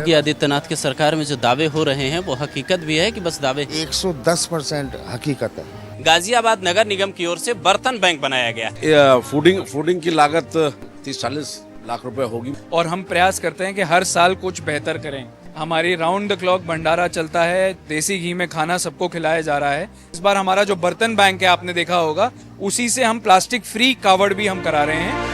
योगी आदित्यनाथ की सरकार में जो दावे हो रहे हैं वो हकीकत भी है कि बस दावे? 110% हकीकत है। गाजियाबाद नगर निगम की ओर से बर्तन बैंक बनाया गया। फूडिंग की लागत 30-40 लाख रुपए होगी और हम प्रयास करते हैं कि हर साल कुछ बेहतर करें। हमारी राउंड द क्लॉक भंडारा चलता है, देसी घी में खाना सबको खिलाया जा रहा है। इस बार हमारा जो बर्तन बैंक है, आपने देखा होगा, उसी से हम प्लास्टिक फ्री कावड़ भी हम करा रहे हैं।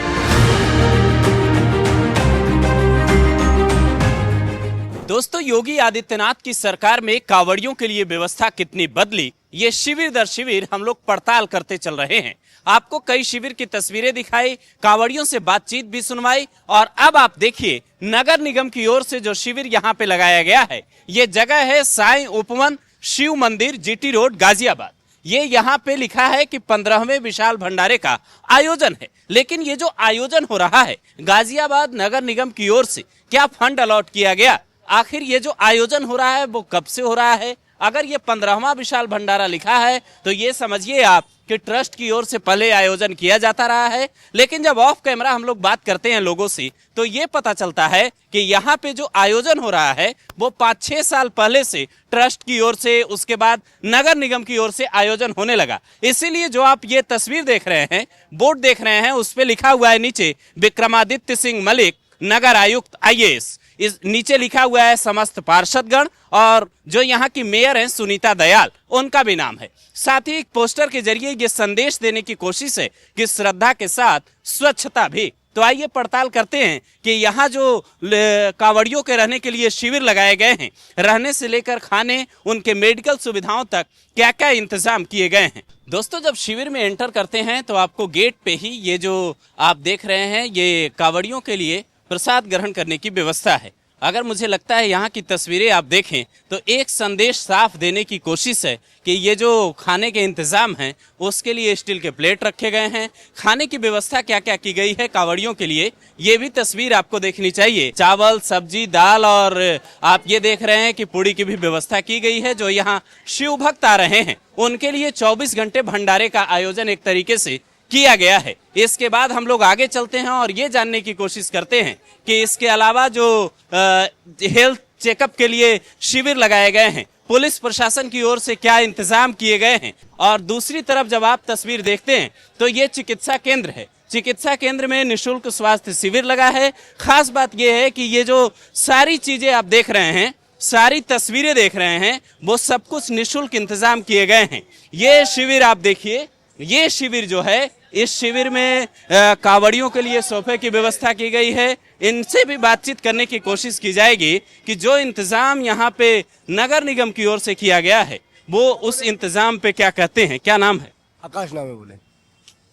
दोस्तों, योगी आदित्यनाथ की सरकार में कावड़ियों के लिए व्यवस्था कितनी बदली, ये शिविर दर शिविर हम लोग पड़ताल करते चल रहे हैं। आपको कई शिविर की तस्वीरें दिखाई, कावड़ियों से बातचीत भी सुनवाई, और अब आप देखिए नगर निगम की ओर से जो शिविर यहाँ पे लगाया गया है, ये जगह है साईं उपवन शिव मंदिर, जीटी रोड, गाजियाबाद। ये यहाँ पे लिखा है कि 15वें विशाल भंडारे का आयोजन है। लेकिन ये जो आयोजन हो रहा है गाजियाबाद नगर निगम की ओर से, क्या फंड अलॉट किया गया? आखिर ये जो आयोजन हो रहा है वो कब से हो रहा है? अगर ये 15वां विशाल भंडारा लिखा है तो ये समझिए आप कि ट्रस्ट की ओर से पहले आयोजन किया जाता रहा है। लेकिन जब ऑफ कैमरा हम लोग बात करते हैं लोगों से तो ये पता चलता है कि यहाँ पे जो आयोजन हो रहा है वो 5-6 साल पहले से ट्रस्ट की ओर से, उसके बाद नगर निगम की ओर से आयोजन होने लगा। इसीलिए जो आप ये तस्वीर देख रहे हैं, बोर्ड देख रहे हैं, उस पर लिखा हुआ है नीचे विक्रमादित्य सिंह मलिक, नगर आयुक्त IAS। इस नीचे लिखा हुआ है समस्त पार्षदगण, और जो यहाँ की मेयर हैं सुनीता दयाल, उनका भी नाम है। साथ ही एक पोस्टर के जरिए ये संदेश देने की कोशिश है कि श्रद्धा के साथ स्वच्छता भी। तो आइए पड़ताल करते हैं कि यहाँ जो कांवड़ियों के रहने के लिए शिविर लगाए गए हैं, रहने से लेकर खाने, उनके मेडिकल सुविधाओं तक क्या क्या इंतजाम किए गए हैं। दोस्तों, जब शिविर में एंटर करते हैं तो आपको गेट पे ही ये जो आप देख रहे हैं, ये कांवड़ियों के लिए प्रसाद ग्रहण करने की व्यवस्था है। अगर मुझे लगता है यहाँ की तस्वीरें आप देखें तो एक संदेश साफ देने की कोशिश है कि ये जो खाने के इंतजाम हैं उसके लिए स्टील के प्लेट रखे गए हैं। खाने की व्यवस्था क्या क्या की गई है कांवड़ियों के लिए, ये भी तस्वीर आपको देखनी चाहिए। चावल, सब्जी, दाल, और आप ये देख रहे हैं कि पूड़ी की भी व्यवस्था की गई है। जो यहाँ शिव भक्त आ रहे हैं उनके लिए 24 घंटे भंडारे का आयोजन एक तरीके से किया गया है। इसके बाद हम लोग आगे चलते हैं और ये जानने की कोशिश करते हैं कि इसके अलावा जो हेल्थ चेकअप के लिए शिविर लगाए गए हैं, पुलिस प्रशासन की ओर से क्या इंतजाम किए गए हैं। और दूसरी तरफ जब आप तस्वीर देखते हैं तो ये चिकित्सा केंद्र है। चिकित्सा केंद्र में निःशुल्क स्वास्थ्य शिविर लगा है। खास बात यह है कि ये जो सारी चीजें आप देख रहे हैं, सारी तस्वीरें देख रहे हैं, वो सब कुछ निःशुल्क इंतजाम किए गए हैं। ये शिविर आप देखिए, ये शिविर जो है, इस शिविर में कांवड़ियों के लिए सोफे की व्यवस्था की गई है। इनसे भी बातचीत करने की कोशिश की जाएगी कि जो इंतजाम यहाँ पे नगर निगम की ओर से किया गया है वो उस इंतजाम पे क्या कहते हैं। क्या नाम है? आकाश नाम है। बोले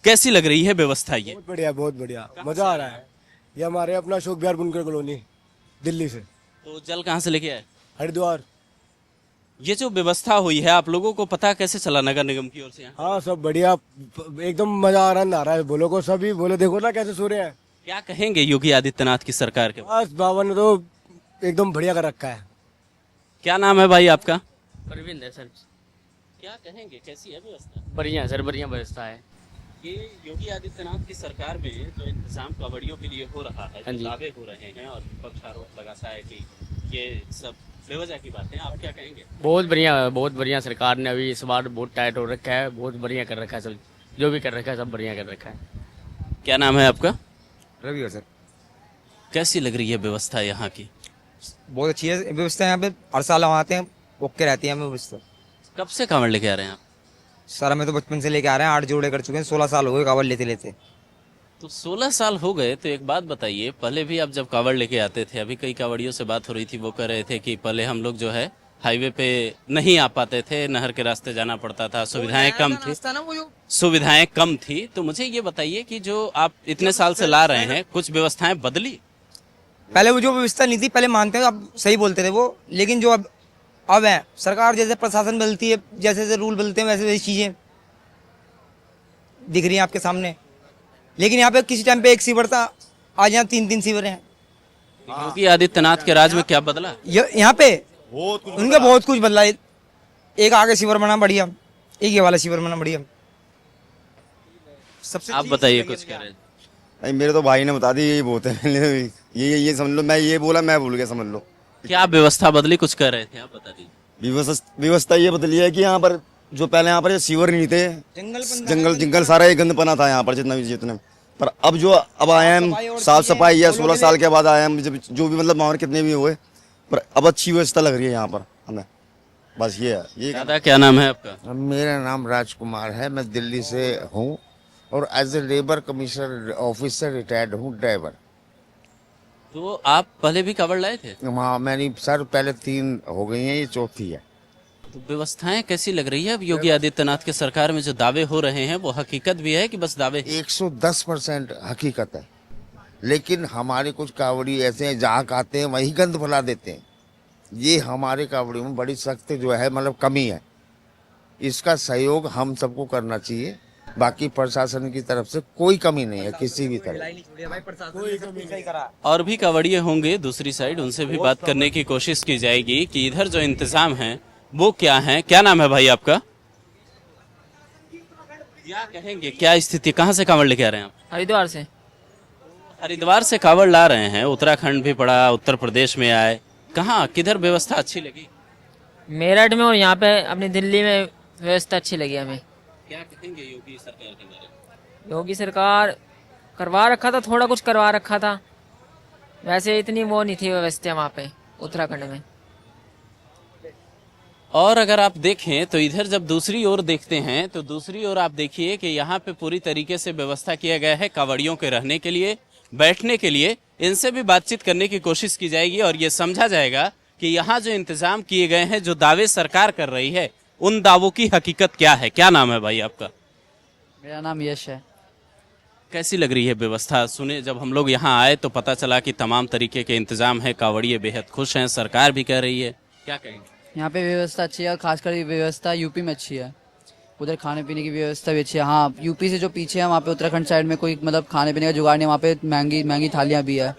कैसी लग रही है व्यवस्था? ये बहुत बढ़िया, बहुत बढ़िया, मजा आ रहा है। ये हमारे अपना अशोक विहार बुनकर कॉलोनी, दिल्ली से। तो जल कहाँ से लेके आए? हरिद्वार। ये जो व्यवस्था हुई है, आप लोगों को पता कैसे चला नगर निगम की ओर से? हाँ, सब बढ़िया, एकदम मजा आ रहा है। बोलो को सभी बोले, देखो ना कैसे सो रहे हैं। क्या कहेंगे योगी आदित्यनाथ की सरकार के? बस बाबा ने तो एकदम बढ़िया कर रखा है। क्या नाम है भाई आपका? अरविंद है सर। क्या कहेंगे, कैसी है व्यवस्था? बढ़िया सर, बढ़िया व्यवस्था है। ये योगी आदित्यनाथ की सरकार में जो इंतजाम कांवड़ियों के लिए हो रहा है, हाँ जो जी। दावे हो रहे हैं और विपक्ष आरोप लगाता है कि ये सब बेवजह की बातें, आप क्या कहेंगे? बहुत बढ़िया सरकार ने अभी इस बार बहुत टाइट हो रखा है, बहुत बढ़िया कर रखा है सब, जो भी कर रखा है सब बढ़िया कर रखा है। क्या नाम है आपका? रवि है सर। कैसी लग रही है व्यवस्था यहाँ की? बहुत अच्छी है व्यवस्था। यहाँ पे हर साल हम आते हैं, ओके रहती है हमें व्यवस्था। कब से कांवड़ लेके आ रहे हैं आप? सर हमें तो बचपन से लेके आ रहे हैं, 8 जोड़े कर चुके हैं, 16 साल हो गए कावड़ लेते लेते। तो 16 साल हो गए, तो एक बात बताइए, पहले भी आप जब कांवड़ लेके आते थे, अभी कई कांवड़ियों से बात हो रही थी, वो कह रहे थे कि पहले हम लोग जो है हाईवे पे नहीं आ पाते थे, नहर के रास्ते जाना पड़ता था, सुविधाएं कम थी। तो मुझे ये बताइए कि जो आप इतने साल से ला रहे हैं, कुछ व्यवस्थाएं बदली? पहले वो जो व्यवस्था नहीं थी, पहले मानते हैं, अब सही बोलते थे वो, लेकिन जो अब है, सरकार जैसे प्रशासन बदलती है, जैसे जैसे रूल बदलते हैं, वैसे वैसी चीजें दिख रही हैं आपके सामने। लेकिन यहाँ पे किसी टाइम पे एक सीवर था, आज यहाँ 3-3 सीवर हैं। योगी आदित्यनाथ के राज में क्या बदला? यहाँ पे उनका बहुत कुछ बदला है। एक आगे सीवर बना बढ़िया, एक ये वाला सीवर बना बढ़िया। सबसे आप बताइए, कुछ कह रहे हैं? नहीं, मेरे तो भाई ने बता दी, यही बहुत है। ये समझ लो, मैं ये बोला, मैं भूल गया, समझ लो। क्या व्यवस्था बदली, कुछ कर रहे थे आप, बता दीजिए। व्यवस्था ये बदली है कि यहाँ पर जो पहले यहाँ पर सीवर नहीं थे, जंगल सारा एक गंदपना था यहाँ पर जितने पर अब आए हैं साफ सफाई है। 16 साल के बाद आए हैं, जो भी मतलब माहौल कितने भी हुए पर अब अच्छी व्यवस्था लग रही है यहाँ पर हमें। बस ये है। ये दादा क्या नाम है आपका? मेरा नाम राजकुमार है, मैं दिल्ली से हूँ और as a labour commissioner officer retired हूँ, ड्राइवर। तो आप पहले भी कावड़ लाए थे? वहाँ मैंने सर पहले 3 हो गई हैं, ये चौथी है। तो व्यवस्थाएं कैसी लग रही है अब योगी आदित्यनाथ के सरकार में? जो दावे हो रहे हैं वो हकीकत भी है कि बस दावे? 110% हकीकत है, लेकिन हमारे कुछ कावड़ी ऐसे हैं जहाँ आते हैं वही गंद फैला देते हैं। ये हमारे कावड़ी में बड़ी सख्त जो है मतलब कमी है, इसका सहयोग हम सबको करना चाहिए। बाकी प्रशासन की तरफ से कोई कमी नहीं है किसी भी तरह। और भी कावड़िए होंगे दूसरी साइड, उनसे भी बात करने की कोशिश की जाएगी कि इधर जो इंतजाम है वो क्या है। क्या नाम है भाई आपका? क्या कहेंगे, क्या स्थिति, कहाँ से कावड़ लेके आ रहे हैं आप? हरिद्वार से। हरिद्वार से कावड़ ला रहे हैं, उत्तराखंड भी पड़ा, उत्तर प्रदेश में आए, कहाँ किधर व्यवस्था अच्छी लगी? मेरठ में और यहाँ पे अपनी दिल्ली में व्यवस्था अच्छी लगी हमें। क्या कहेंगे योगी सरकार के बारे में? योगी सरकार करवा रखा था, थोड़ा कुछ करवा रखा था, वैसे इतनी वो नहीं थी व्यवस्था वहाँ पे उत्तराखंड में। और अगर आप देखें तो इधर जब दूसरी ओर देखते हैं तो दूसरी ओर आप देखिए कि यहाँ पे पूरी तरीके से व्यवस्था किया गया है कावड़ियों के रहने के लिए, बैठने के लिए। इनसे भी बातचीत करने की कोशिश की जाएगी और ये समझा जाएगा कि यहाँ जो इंतजाम किए गए हैं, जो दावे सरकार कर रही है, उन दावों की हकीकत क्या है। क्या नाम है भाई आपका? मेरा नाम यश है। कैसी लग रही है व्यवस्था? सुने जब हम लोग यहाँ आए तो पता चला कि तमाम तरीके के इंतजाम है, कावड़िए बेहद खुश हैं, सरकार भी कह रही है, क्या कहेंगे? यहाँ पे व्यवस्था अच्छी है, खासकर व्यवस्था यूपी में अच्छी है। उधर खाने पीने की व्यवस्था भी अच्छी है। हाँ, यूपी से जो पीछे है वहाँ पे उत्तराखंड साइड में कोई मतलब खाने पीने का जुगाड़ नहीं, वहाँ पे महंगी थालियाँ भी है।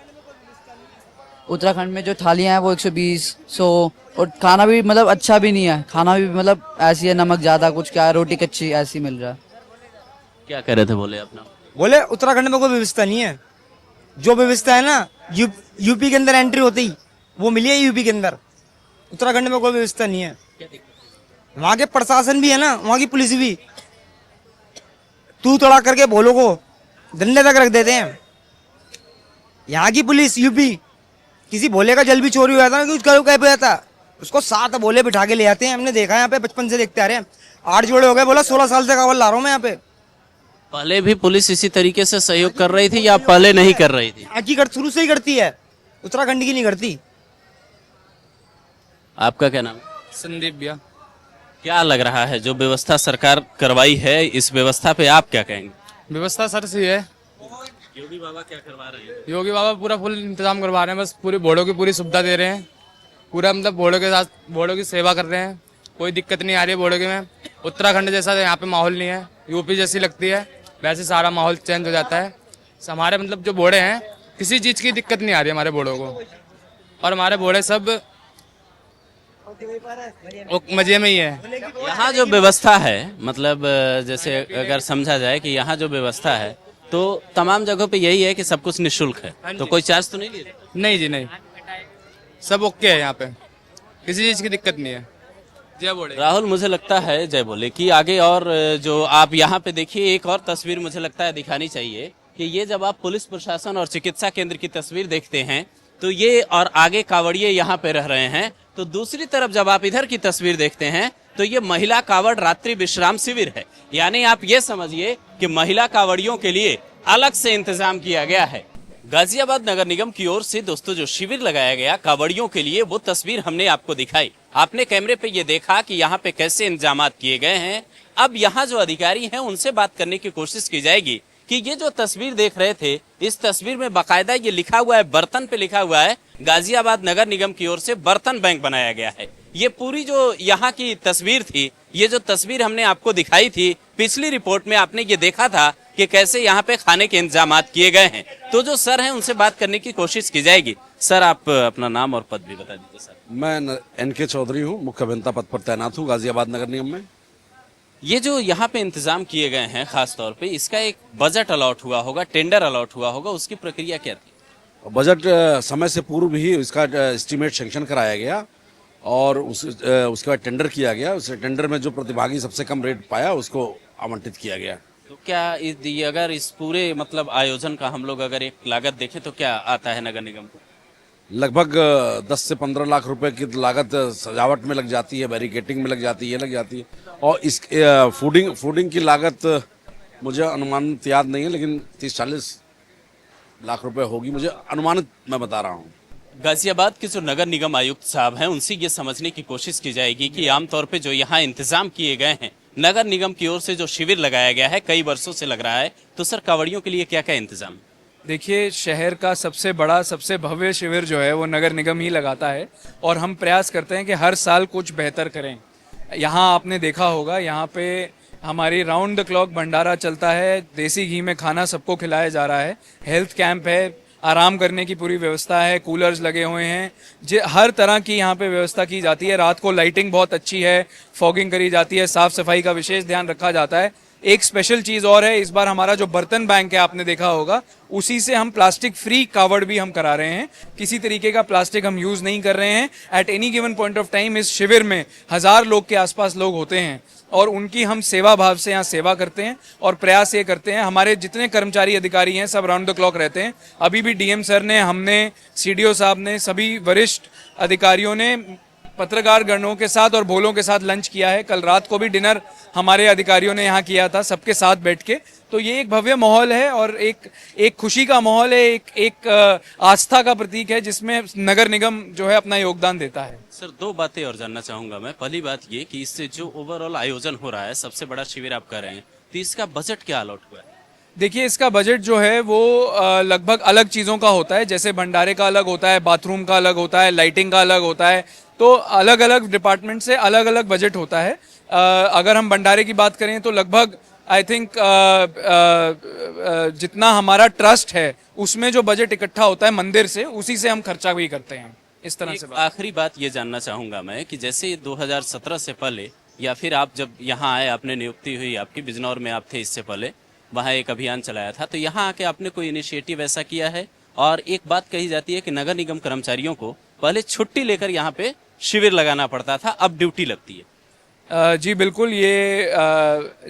उत्तराखंड में जो थालियाँ हैं वो 120, 100 और खाना भी मतलब अच्छा भी नहीं है। खाना भी मतलब ऐसी है, नमक ज्यादा, कुछ क्या, रोटी कच्ची ऐसी मिल रहा है। क्या कह रहे थे, बोले अपना? बोले उत्तराखंड में कोई व्यवस्था नहीं है। जो व्यवस्था है ना यूपी के अंदर एंट्री होती ही वो मिली है यूपी के अंदर। उत्तराखंड में कोई व्यवस्था नहीं है। वहाँ के प्रशासन भी है ना, वहाँ की पुलिस भी तू तड़ा करके भोलों को डंडे तक रख देते हैं। यहाँ की पुलिस यूपी, किसी भोले का जल भी चोरी हुआ था ना, कुछ करो कह पे था, उसको 7 भोले बिठा के ले आते हैं। हमने देखा है यहाँ पे, बचपन से देखते आ रहे हैं। 8 जोड़े हो गए, बोला 16 साल से कावड़ ला रहा हूँ मैं यहाँ पे। पहले भी पुलिस इसी तरीके से सहयोग कर रही थी या पहले नहीं कर रही थी? आज की शुरू से ही करती है, उत्तराखंड की नहीं करती। आपका क्या नाम है? संदीप भैया। क्या लग रहा है जो व्यवस्था सरकार करवाई है, इस व्यवस्था पे आप क्या कहेंगे? व्यवस्था सर सही है। योगी बाबा क्या करवा रहे हैं? योगी बाबा पूरा फुल इंतजाम करवा रहे हैं, बस पूरे भोड़ों की पूरी सुविधा दे रहे हैं। पूरा मतलब भोड़ों के साथ भोड़ों की सेवा कर रहे हैं, कोई दिक्कत नहीं आ रही है भोड़ों की में। उत्तराखंड जैसा यहाँ पे माहौल नहीं है, यूपी जैसी लगती है, वैसे सारा माहौल चेंज हो जाता है। हमारे मतलब जो भोड़े हैं, किसी चीज़ की दिक्कत नहीं आ रही है हमारे भोड़ों को, और हमारे भोड़े सब मजे में ही है। यहाँ जो व्यवस्था है, मतलब जैसे अगर समझा जाए कि यहाँ जो व्यवस्था है तो तमाम जगहों पे यही है कि सब कुछ निःशुल्क है, तो कोई चार्ज तो नहीं ले रहे? नहीं जी नहीं, सब ओके है यहाँ पे, किसी चीज़ की दिक्कत नहीं है। जय बोले। राहुल, मुझे लगता है जय बोले कि आगे और जो आप यहाँ पे देखिए, एक और तस्वीर मुझे लगता है दिखानी चाहिए कि ये जब आप पुलिस प्रशासन और चिकित्सा केंद्र की तस्वीर देखते हैं तो ये, और आगे कावड़िए यहाँ पे रह रहे हैं, तो दूसरी तरफ जब आप इधर की तस्वीर देखते हैं तो ये महिला कावड़ रात्रि विश्राम शिविर है। यानी आप ये समझिए कि महिला कावड़ियों के लिए अलग से इंतजाम किया गया है। गाजियाबाद नगर निगम की ओर से दोस्तों जो शिविर लगाया गया कावड़ियों के लिए, वो तस्वीर हमने आपको दिखाई। आपने कैमरे पे ये देखा कि यहाँ पे कैसे इंतजाम किए गए हैं। अब यहाँ जो अधिकारी हैं उनसे बात करने की कोशिश की जाएगी कि ये जो तस्वीर देख रहे थे, इस तस्वीर में बाकायदा ये लिखा हुआ है, बर्तन पे लिखा हुआ है गाजियाबाद नगर निगम की ओर से बर्तन बैंक बनाया गया है। ये पूरी जो यहाँ की तस्वीर थी, ये जो तस्वीर हमने आपको दिखाई थी, पिछली रिपोर्ट में आपने ये देखा था कि कैसे यहाँ पे खाने के इंतजाम किए गए हैं। तो जो सर हैं उनसे बात करने की कोशिश की जाएगी। सर, आप अपना नाम और पद भी बता दीजिए। सर, मैं NK चौधरी हूँ, मुख्य अभियंता पद पर तैनात हूँ गाजियाबाद नगर निगम में। ये जो यहाँ पे इंतजाम किए गए हैं खास तौर पे, इसका एक बजट अलॉट हुआ होगा, टेंडर अलॉट हुआ होगा, उसकी प्रक्रिया क्या थी? बजट समय से पूर्व ही इसका एस्टीमेट सेंक्शन कराया गया और उसके बाद टेंडर किया गया। उस टेंडर में जो प्रतिभागी सबसे कम रेट पाया उसको आवंटित किया गया। तो क्या अगर इस पूरे मतलब आयोजन का हम लोग अगर एक लागत देखें तो क्या आता है नगर निगम को? लगभग 10 से 15 लाख रुपए की लागत सजावट में लग जाती है, बैरिकेटिंग में लग जाती है और इस फूडिंग की लागत मुझे अनुमानित याद नहीं है, लेकिन 30-40 लाख रुपए होगी, मुझे अनुमानित मैं बता रहा हूँ। गाजियाबाद के जो नगर निगम आयुक्त साहब हैं उनसे ये समझने की कोशिश की जाएगी कि आमतौर पे जो यहाँ इंतजाम किए गए हैं नगर निगम की ओर से, जो शिविर लगाया गया है कई वर्षों से लग रहा है, तो सर कांवड़ियों के लिए क्या क्या इंतजाम? देखिए, शहर का सबसे बड़ा सबसे भव्य शिविर जो है वो नगर निगम ही लगाता है और हम प्रयास करते हैं कि हर साल कुछ बेहतर करें। यहाँ आपने देखा होगा, यहाँ पे हमारी राउंड द क्लॉक भंडारा चलता है, देसी घी में खाना सबको खिलाया जा रहा है, हेल्थ कैंप है, आराम करने की पूरी व्यवस्था है, कूलर्स लगे हुए हैं, हर तरह की यहाँ पे व्यवस्था की जाती है। रात को लाइटिंग बहुत अच्छी है, फॉगिंग करी जाती है, साफ सफाई का विशेष ध्यान रखा जाता है। एक स्पेशल चीज और है, इस बार हमारा जो बर्तन बैंक है आपने देखा होगा, उसी से हम प्लास्टिक फ्री कावड़ भी हम करा रहे हैं। किसी तरीके का प्लास्टिक हम यूज नहीं कर रहे हैं। At any given point of time इस शिविर में 1000 लोग के आसपास लोग होते हैं और उनकी हम सेवा भाव से यहाँ सेवा करते हैं और प्रयास ये करते हैं। हमारे जितने कर्मचारी अधिकारी हैं सब राउंड द क्लॉक रहते हैं। अभी भी डीएम सर ने, हमने, सीडीओ साहब ने, सभी वरिष्ठ अधिकारियों ने पत्रकार गणों के साथ और भोलों के साथ लंच किया है। कल रात को भी डिनर हमारे अधिकारियों ने यहाँ किया था सबके साथ बैठ के। तो ये एक भव्य माहौल है और एक खुशी का माहौल है, एक आस्था का प्रतीक है जिसमें नगर निगम जो है अपना योगदान देता है। सर, दो बातें और जानना चाहूंगा मैं। पहली बात ये कि इससे जो ओवरऑल आयोजन हो रहा है, सबसे बड़ा शिविर आप कर रहे हैं, तो इसका बजट क्या अलॉट हुआ है? देखिए, इसका बजट जो है वो लगभग अलग चीज़ों का होता है। जैसे भंडारे का अलग होता है, बाथरूम का अलग होता है, लाइटिंग का अलग होता है, तो अलग अलग डिपार्टमेंट से अलग अलग बजट होता है। अगर हम भंडारे की बात करें तो लगभग आई थिंक जितना हमारा ट्रस्ट है उसमें जो बजट इकट्ठा होता है मंदिर से, उसी से हम खर्चा भी करते हैं। इस तरह से आखिरी बात ये जानना चाहूंगा मैं कि जैसे 2017 से पहले या फिर आप जब यहाँ आए, आपने नियुक्ति हुई आपकी, बिजनौर में आप थे इससे पहले, वहाँ एक अभियान चलाया था, तो यहाँ आके आपने कोई इनिशिएटिव ऐसा किया है? और एक बात कही जाती है कि नगर निगम कर्मचारियों को पहले छुट्टी लेकर यहाँ पे शिविर लगाना पड़ता था, अब ड्यूटी लगती है। जी बिल्कुल, ये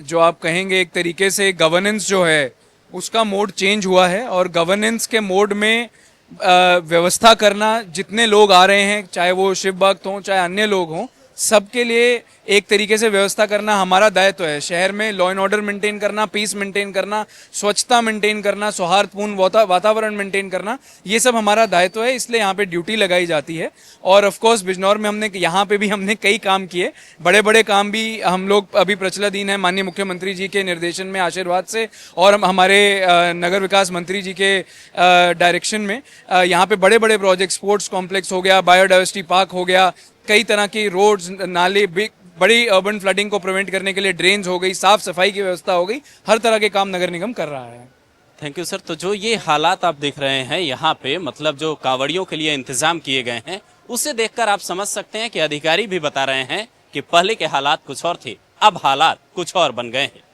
जो आप कहेंगे एक तरीके से गवर्नेंस जो है उसका मोड चेंज हुआ है और गवर्नेंस के मोड में व्यवस्था करना, जितने लोग आ रहे हैं, चाहे वो शिव भक्त हों चाहे अन्य लोग हों, सबके लिए एक तरीके से व्यवस्था करना हमारा दायित्व है। शहर में लॉ एंड ऑर्डर मेंटेन करना, पीस मेंटेन करना, स्वच्छता मेंटेन करना, सौहार्दपूर्ण वातावरण मेंटेन करना, ये सब हमारा दायित्व है। इसलिए यहाँ पे ड्यूटी लगाई जाती है। और ऑफ कोर्स बिजनौर में यहाँ पे भी हमने कई काम किए, बड़े बड़े काम भी हम लोग अभी प्रचलाधीन है माननीय मुख्यमंत्री जी के निर्देशन में, आशीर्वाद से, और हमारे नगर विकास मंत्री जी के डायरेक्शन में यहाँ पे बड़े बड़े प्रोजेक्ट, स्पोर्ट्स कॉम्प्लेक्स हो गया, बायोडाइवर्सिटी पार्क हो गया, कई तरह की रोड्स, नाले, बड़ी अर्बन फ्लडिंग को प्रिवेंट करने के लिए ड्रेन्स हो गई, साफ सफाई की व्यवस्था हो गई, हर तरह के काम नगर निगम कर रहा है। Thank you sir. तो जो ये हालात आप देख रहे हैं यहाँ पे, मतलब जो कांवड़ियों के लिए इंतजाम किए गए हैं, उसे देखकर आप समझ सकते हैं कि अधिकारी भी बता रहे हैं कि पहले के हालात कुछ और थे, अब हालात कुछ और बन गए हैं।